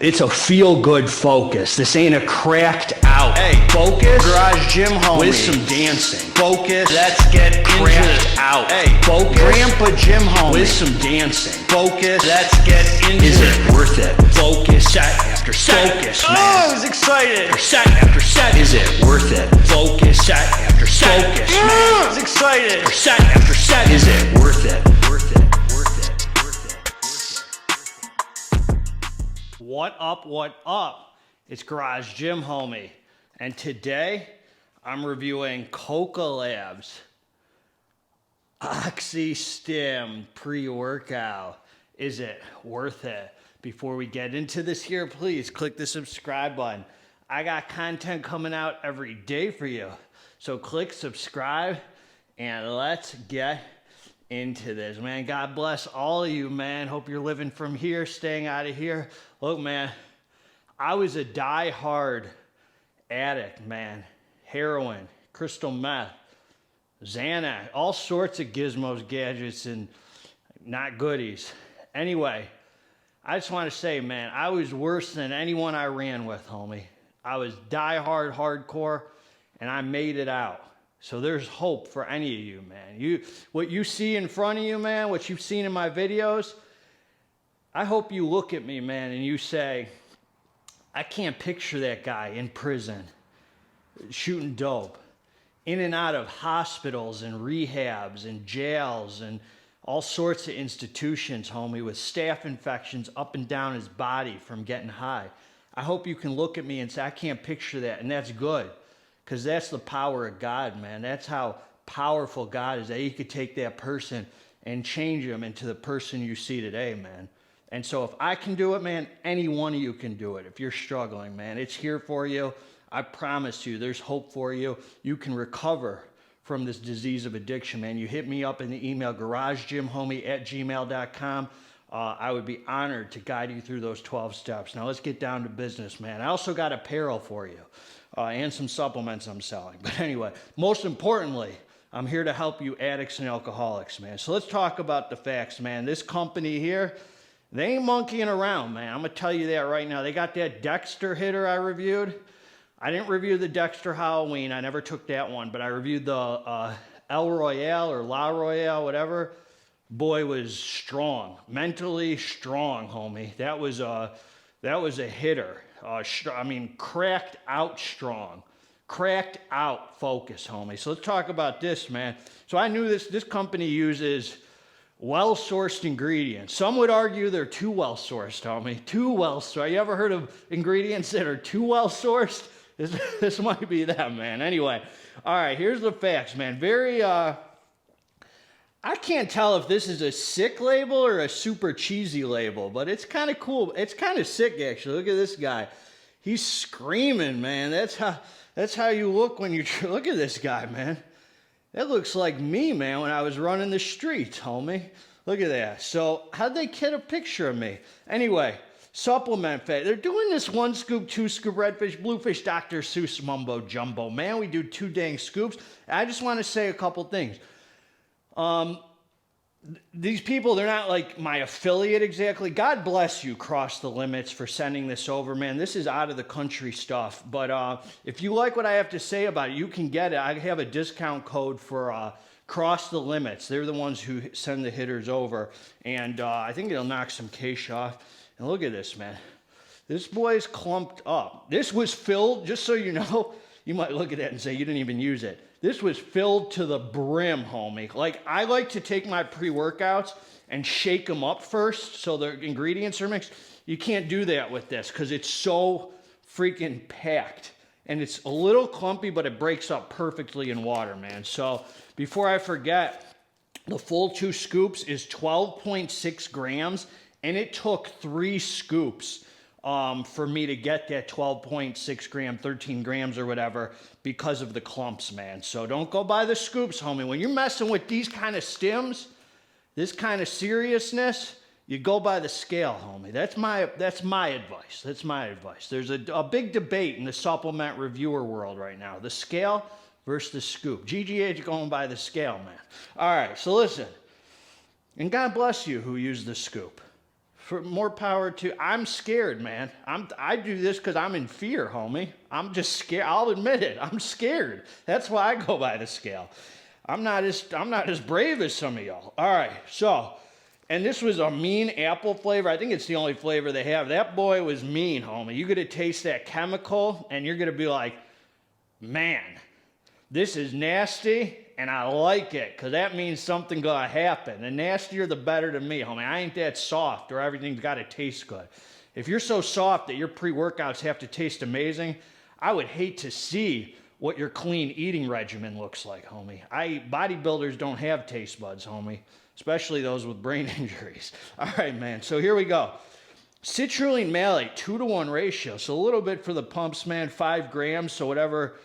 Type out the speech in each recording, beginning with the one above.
It's a feel-good focus. This ain't a cracked out focus. Garage gym homie. With some dancing. Focus. Let's get Cracked into out. Focus. Grandpa gym homie. With some dancing. Focus. Let's get into Is it worth it? Focus. Set after set. Focus, man. Oh, I was excited. Set after set. Is it worth it? Focus. Set after set. Focus, man. I was excited. Set after set. Is it worth it? Worth it. Worth it. Worth it. What up? What up? It's Garage Gym Homie, and today I'm reviewing Koka Labz OXYSTIM pre-workout. Is it worth it? Before we get into this here, please click the subscribe button. I got content coming out every day for you, so click subscribe and let's get into this, man. God bless all of you, man. Hope you're living from here, staying out of here. Look, man, I was a die-hard addict, man. Heroin, crystal meth, Xanax, all sorts of gizmos, gadgets, and not goodies. Anyway, I just want to say, man, I was worse than anyone I ran with, homie. I was die-hard, hardcore, and I made it out. So there's hope for any of you, man. What you see in front of you, man, what you've seen in my videos, I hope you look at me, man, and you say, I can't picture that guy in prison, shooting dope, in and out of hospitals and rehabs and jails and all sorts of institutions, homie, with staph infections up and down his body from getting high. I hope you can look at me and say, I can't picture that, and that's good. Because that's the power of God, man. That's how powerful God is, that he could take that person and change them into the person you see today, man. And so if I can do it, man, any one of you can do it. If you're struggling, man, it's here for you. I promise you, there's hope for you. You can recover from this disease of addiction, man. You hit me up in the email, garagegymhomie@gmail.com. I would be honored to guide you through those 12 steps. Now let's get down to business, man. I also got apparel for you. And some supplements I'm selling. But anyway, most importantly, I'm here to help you addicts and alcoholics, man. So let's talk about the facts, man. This company here, they ain't monkeying around, man. I'm going to tell you that right now. They got that Dexter hitter I reviewed. I didn't review the Dexter Halloween. I never took that one. But I reviewed the El Royale or La Royale, whatever. Boy, was strong. Mentally strong, homie. That was a hitter. I mean, cracked out strong, cracked out focus, homie. So let's talk about this, man. So I knew this company uses well-sourced ingredients. Some would argue they're too well-sourced, homie. Too well-sourced. You ever heard of ingredients that are too well-sourced? This might be them, man. Anyway, all right, here's the facts, man. I can't tell if this is a sick label or a super cheesy label, but it's kind of cool. It's kind of sick, actually. Look at this guy. He's screaming, man. That's how you look when you look at this guy, man. That looks like me, man, when I was running the streets, homie. Look at that. So how'd they get a picture of me? Anyway, supplement fat. They're doing this 1 scoop, 2 scoop, redfish, bluefish, Dr. Seuss mumbo jumbo. Man, we do 2 dang scoops. I just want to say a couple things. These people, they're not like my affiliate exactly. God bless you, Cross the Limits, for sending this over, man. This is out of the country stuff. But if you like what I have to say about it, you can get it. I have a discount code for Cross the Limits. They're the ones who send the hitters over. And I think it'll knock some cash off. And look at this, man. This boy's clumped up. This was filled, just so you know, you might look at that and say you didn't even use it. This was filled to the brim, homie. Like, I like to take my pre-workouts and shake them up first so the ingredients are mixed. You can't do that with this because it's so freaking packed. And it's a little clumpy, but it breaks up perfectly in water, man. So before I forget, the full 2 scoops is 12.6 grams, and it took 3 scoops for me to get that 12.6 gram, 13 grams or whatever because of the clumps, man. So don't go by the scoops, homie. When you're messing with these kind of stims, this kind of seriousness, you go by the scale, homie. That's my advice. That's my advice. There's a big debate in the supplement reviewer world right now. The scale versus the scoop. GGH going by the scale, man. All right, so listen. And God bless you who used the scoop. For more power to, I'm scared, man. I do this because I'm in fear, homie. I'm just scared. I'll admit it. I'm scared. That's why I go by the scale. I'm not as brave as some of y'all. All right, so, and this was a mean apple flavor. I think it's the only flavor they have. That boy was mean, homie. You're gonna taste that chemical, and you're gonna be like, man, this is nasty, and I like it, because that means something gonna happen. The nastier, the better to me, homie. I ain't that soft, or everything's gotta taste good. If you're so soft that your pre-workouts have to taste amazing, I would hate to see what your clean eating regimen looks like, homie. Bodybuilders don't have taste buds, homie, especially those with brain injuries. All right, man, so here we go. Citrulline malate, 2-to-1 ratio. So a little bit for the pumps, man, 5 grams. So whatever,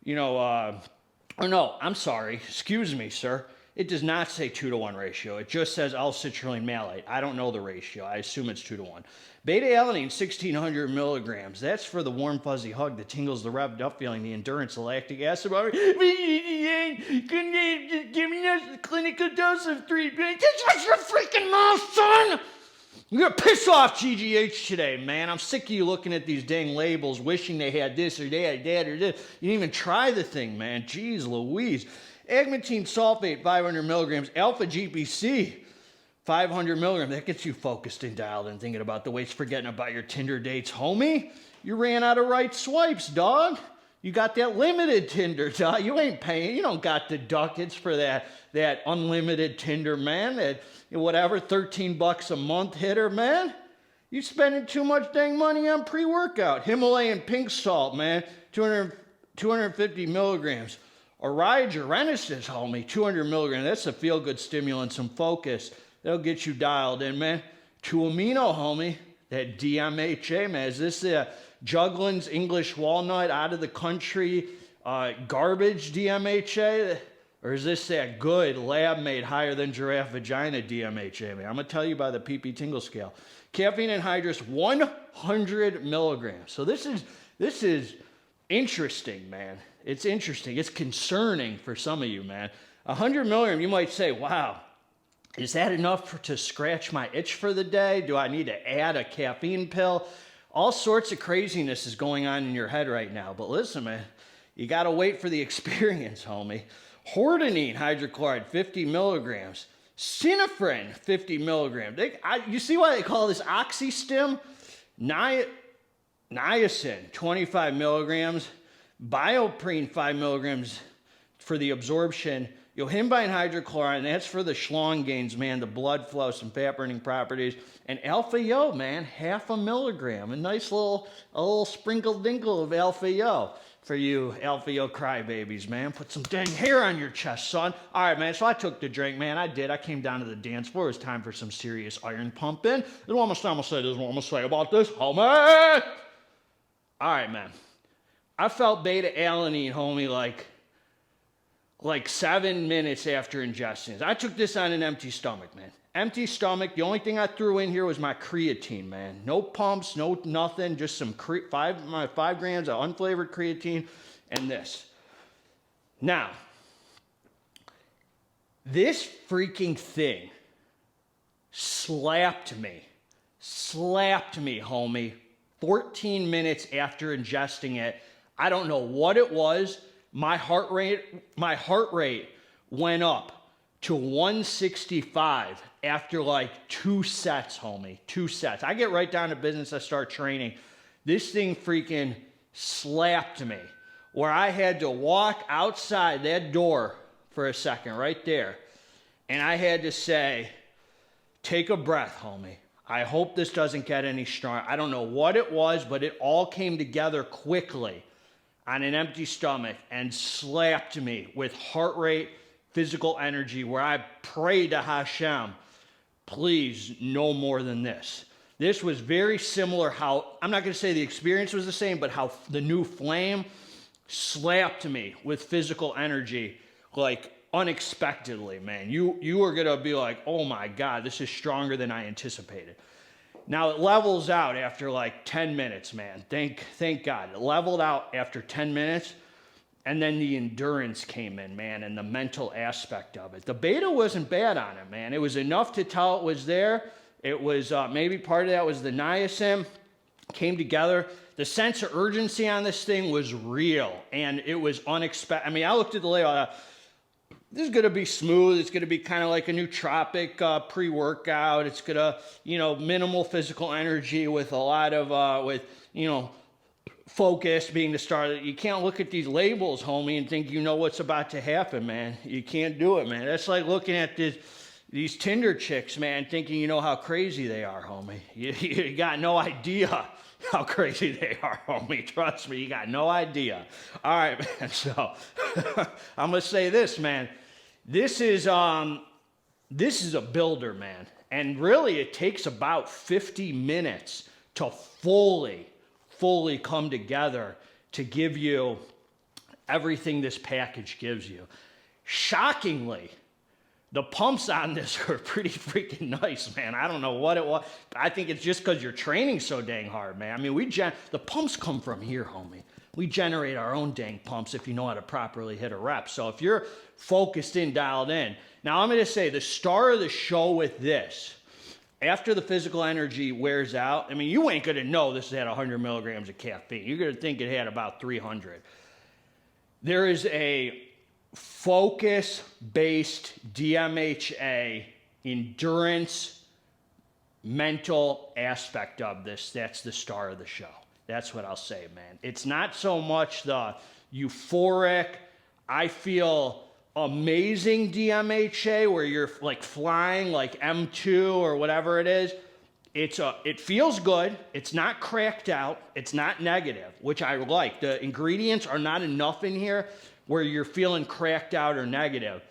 or no, I'm sorry. Excuse me, sir. It does not say 2-to-1 ratio. It just says L-citrulline malate. I don't know the ratio. I assume it's 2-to-1. Beta-alanine, 1,600 milligrams. That's for the warm, fuzzy hug, the tingles, the revved up feeling, the endurance, the lactic acid. Give me a clinical dose of 3 grams. Shut your freaking mouth, son! You're gonna piss off GGH today, man. I'm sick of you looking at these dang labels, wishing they had this or they had that or this. You didn't even try the thing, man. Jeez Louise. Agmatine sulfate, 500 milligrams. Alpha GPC, 500 milligrams. That gets you focused and dialed and thinking about the weights, forgetting about your Tinder dates. Homie, you ran out of right swipes, dog. You got that limited Tinder, dog. You ain't paying. You don't got the ducats for that unlimited Tinder, man. That whatever, $13 a month hitter, man. You spending too much dang money on pre-workout. Himalayan pink salt, man, 250 milligrams. Origer, Renesis, homie, 200 milligrams. That's a feel-good stimulant, some focus. That'll get you dialed in, man. 2-amino, homie. That Dmha, man. Is this Juglin's English walnut, out of the country, garbage Dmha? Or is this that good lab-made higher than giraffe vagina Dmha, man? I'm going to tell you by the PP tingle scale. Caffeine anhydrous, 100 milligrams. So this is interesting, man. It's interesting. It's concerning for some of you, man. 100 milligrams, you might say, wow, is that enough to scratch my itch for the day? Do I need to add a caffeine pill? All sorts of craziness is going on in your head right now. But listen, man, you got to wait for the experience, homie. Hordenine hydrochloride, 50 milligrams. Synephrine, 50 milligrams. You see why they call this OXYSTIM? Niacin, 25 milligrams. Bioprene, 5 milligrams for the absorption. Yohimbine hydrochloride, and that's for the schlong gains, man, the blood flow, some fat-burning properties. And alpha-yo, man, 0.5 milligram. A nice little sprinkle-dinkle of alpha-yo for you alpha-yo crybabies, man. Put some dang hair on your chest, son. All right, man, so I took the drink, man. I did. I came down to the dance floor. It was time for some serious iron pumping. This is what I'm going to say about this, homie. All right, man. I felt beta-alanine, homie, like 7 minutes after ingesting it. I took this on an empty stomach, man. Empty stomach. The only thing I threw in here was my creatine, man. No pumps, no nothing. Just some 5 grams of unflavored creatine and this. Now, this freaking thing slapped me, homie, 14 minutes after ingesting it. I don't know what it was. My heart rate went up to 165 after like 2 sets, homie. 2 sets. I get right down to business. I start training. This thing freaking slapped me where I had to walk outside that door for a second right there. And I had to say, take a breath, homie. I hope this doesn't get any stronger. I don't know what it was, but it all came together quickly on an empty stomach and slapped me with heart rate, physical energy, where I prayed to Hashem, please, no more than this. This was very similar how, I'm not going to say the experience was the same, but how the new flame slapped me with physical energy, like unexpectedly, man. You were going to be like, oh my God, this is stronger than I anticipated. Now, it levels out after like 10 minutes, man. Thank God. It leveled out after 10 minutes, and then the endurance came in, man, and the mental aspect of it. The beta wasn't bad on it, man. It was enough to tell it was there, It was maybe part of that was the niacin came together. The sense of urgency on this thing was real, and it was unexpected. I mean, I looked at the label. This is going to be smooth. It's going to be kind of like a nootropic pre-workout. It's going to, minimal physical energy with a lot of, focus being the start. You can't look at these labels, homie, and think you know what's about to happen, man. You can't do it, man. That's like looking at these Tinder chicks, man, thinking you know how crazy they are, homie. You got no idea how crazy they are, homie. Trust me, you got no idea. All right, man, so I'm going to say this, man. This is a builder, man. And really, it takes about 50 minutes to fully come together to give you everything this package gives you. Shockingly, the pumps on this are pretty freaking nice, man. I don't know what it was. I think it's just because you're training so dang hard, man. I mean, the pumps come from here, homie. We generate our own dang pumps if you know how to properly hit a rep. So if you're focused in, dialed in. Now, I'm going to say the star of the show with this, after the physical energy wears out, I mean, you ain't going to know this had 100 milligrams of caffeine. You're going to think it had about 300. There is a focus-based DMHA endurance mental aspect of this. That's the star of the show. That's what I'll say, man. It's not so much the euphoric, I feel amazing DMHA where you're like flying like M2 or whatever it is. It feels good. It's not cracked out. It's not negative, which I like. The ingredients are not enough in here where you're feeling cracked out or negative.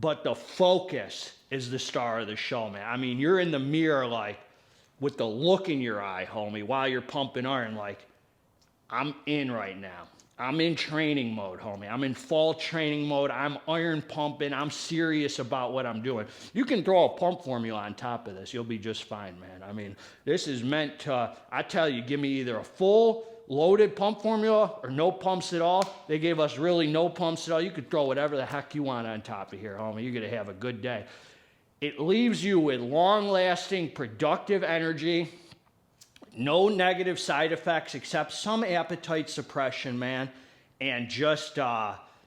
But the focus is the star of the show, man. I mean, you're in the mirror like with the look in your eye, homie, while you're pumping iron, like, I'm in right now. I'm in training mode, homie. I'm in fall training mode. I'm iron pumping. I'm serious about what I'm doing. You can throw a pump formula on top of this. You'll be just fine, man. I mean, this is meant to, I tell you, give me either a full loaded pump formula or no pumps at all. They gave us really no pumps at all. You could throw whatever the heck you want on top of here, homie. You're going to have a good day. It leaves you with long-lasting, productive energy. No negative side effects except some appetite suppression, man. And just,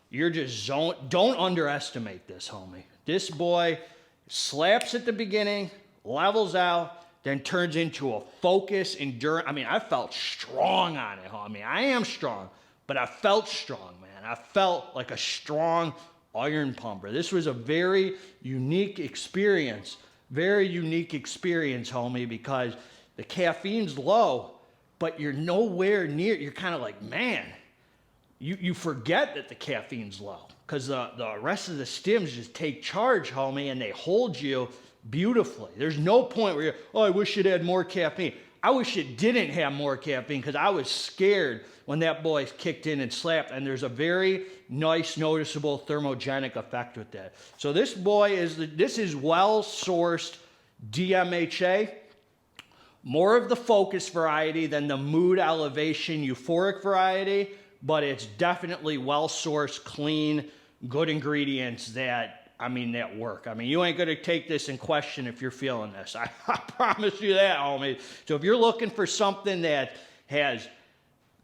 you're just zoned. Don't underestimate this, homie. This boy slaps at the beginning, levels out, then turns into a focus, endurance. I mean, I felt strong on it, homie. I am strong, but I felt strong, man. I felt like a strong iron pumper. This was a very unique experience, homie, because the caffeine's low, but you're nowhere near. You're kind of like, man, you forget that the caffeine's low because the rest of the stims just take charge, homie, and they hold you beautifully. There's no point where you're, oh, I wish it had more caffeine. I wish it didn't have more caffeine because I was scared when that boy kicked in and slapped, and there's a very nice, noticeable thermogenic effect with that. So this boy this is well-sourced DMHA. More of the focus variety than the mood elevation euphoric variety, but it's definitely well-sourced, clean, good ingredients that work. I mean, you ain't gonna take this in question if you're feeling this. I promise you that, homie. So if you're looking for something that has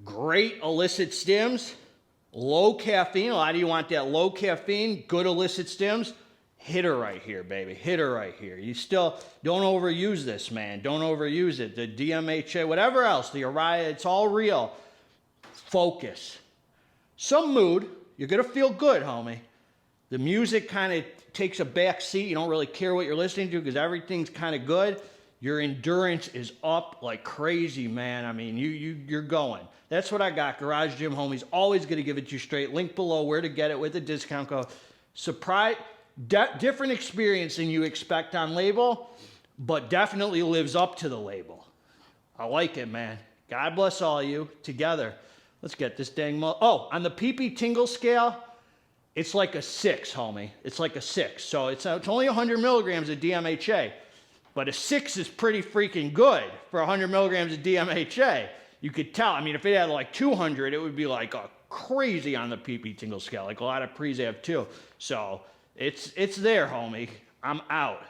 great illicit stims, low caffeine, a lot of you want that low caffeine, good illicit stims, hit her right here, baby. Hit her right here. You still don't overuse this, man. Don't overuse it. The DMHA, whatever else, the Uriah, it's all real. Focus. Some mood. You're going to feel good, homie. The music kind of takes a back seat. You don't really care what you're listening to because everything's kind of good. Your endurance is up like crazy, man. I mean, you're going. That's what I got. Garage Gym Homie's always going to give it to you straight. Link below where to get it with a discount code. Surprise. Different experience than you expect on label, but definitely lives up to the label. I like it, man. God bless all of you. Together, let's get this dang on the PP tingle scale, it's like a 6, homie. It's like a 6. So it's only 100 milligrams of DMHA, but a 6 is pretty freaking good for 100 milligrams of DMHA. You could tell. I mean, if it had like 200, it would be like a crazy on the PP tingle scale, like a lot of pre's have too. So it's there, homie. I'm out.